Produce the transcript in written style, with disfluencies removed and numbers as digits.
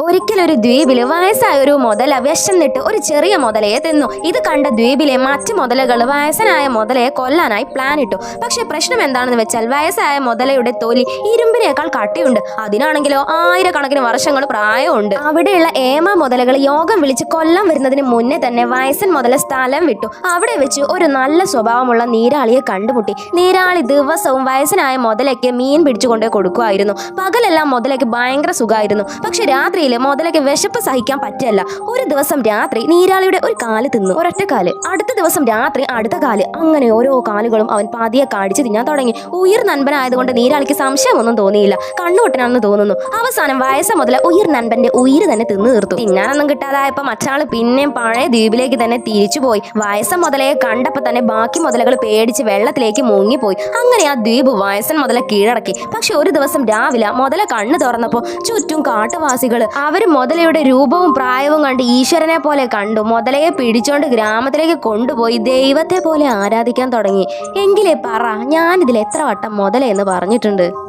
ഒരിക്കലൊരു ദ്വീപില് വയസ്സായ ഒരു മുതല വിശന്നിട്ട് ഒരു ചെറിയ മുതലയെ തിന്നു. ഇത് കണ്ട ദ്വീപിലെ മറ്റു മുതലകൾ വയസ്സനായ മുതലയെ കൊല്ലാനായി പ്ലാൻ ഇട്ടു. പക്ഷെ പ്രശ്നം എന്താണെന്ന് വെച്ചാൽ വയസ്സായ മുതലയുടെ തൊലി ഇരുമ്പിനേക്കാൾ കട്ടിയുണ്ട്. അതിനാണെങ്കിലോ ആയിരക്കണക്കിന് വർഷങ്ങൾ പ്രായമുണ്ട്. അവിടെയുള്ള ഏമ മുതലകൾ യോഗം വിളിച്ച് കൊല്ലാൻ വരുന്നതിന് മുന്നേ തന്നെ വയസ്സൻ മുതല സ്ഥലം വിട്ടു. അവിടെ വെച്ച് ഒരു നല്ല സ്വഭാവമുള്ള നീരാളിയെ കണ്ടുമുട്ടി. നീരാളി ദിവസവും വയസ്സനായ മുതലയ്ക്ക് മീൻ പിടിച്ചുകൊണ്ട് കൊടുക്കുമായിരുന്നു. പകലെല്ലാം മുതലയ്ക്ക് ഭയങ്കര സുഖമായിരുന്നു. പക്ഷെ രാത്രി മുതലയ്ക്ക് വിശപ്പ് സഹിക്കാൻ പറ്റില്ല. ഒരു ദിവസം രാത്രി നീരാളിയുടെ ഒരു കാല് തിന്നു, ഒരൊറ്റ കാല്. അടുത്ത ദിവസം രാത്രി അടുത്ത കാല്. അങ്ങനെ ഓരോ കാലുകളും അവൻ പതിയെ കടിച്ചു തിന്നാൻ തുടങ്ങി. ഉയിർ നൻപനായതുകൊണ്ട് നീരാളിക്ക് സംശയമൊന്നും തോന്നിയില്ല. കണ്ണുപൊട്ടനാണെന്ന് തോന്നുന്നു. അവസാനം വയസ്സ മുതല ഉയിർ നൻപന്റെ ഉയിര് തന്നെ തിന്നു തീർത്തു. തിന്നാനൊന്നും കിട്ടാതായപ്പോ മറ്റാള് പിന്നെയും പഴയ ദ്വീപിലേക്ക് തന്നെ തിരിച്ചുപോയി. വയസ്സ മുതലയെ കണ്ടപ്പോ തന്നെ ബാക്കി മുതലകൾ പേടിച്ച് വെള്ളത്തിലേക്ക് മുങ്ങിപ്പോയി. അങ്ങനെ ആ ദ്വീപ് വയസ്സൻ മുതല കീഴടക്കി. പക്ഷെ ഒരു ദിവസം രാവിലെ മുതല കണ്ണു തുറന്നപ്പോ ചുറ്റും കാട്ടുവാസികൾ. അവര് മുതലയുടെ രൂപവും പ്രായവും കണ്ട് ഈശ്വരനെ പോലെ കണ്ടു. മുതലയെ പിടിച്ചോണ്ട് ഗ്രാമത്തിലേക്ക് കൊണ്ടുപോയി ദൈവത്തെ പോലെ ആരാധിക്കാൻ തുടങ്ങി. എങ്കിലേ പറ, ഞാനിതിൽ എത്ര വട്ടം മുതല എന്ന് പറഞ്ഞിട്ടുണ്ട്?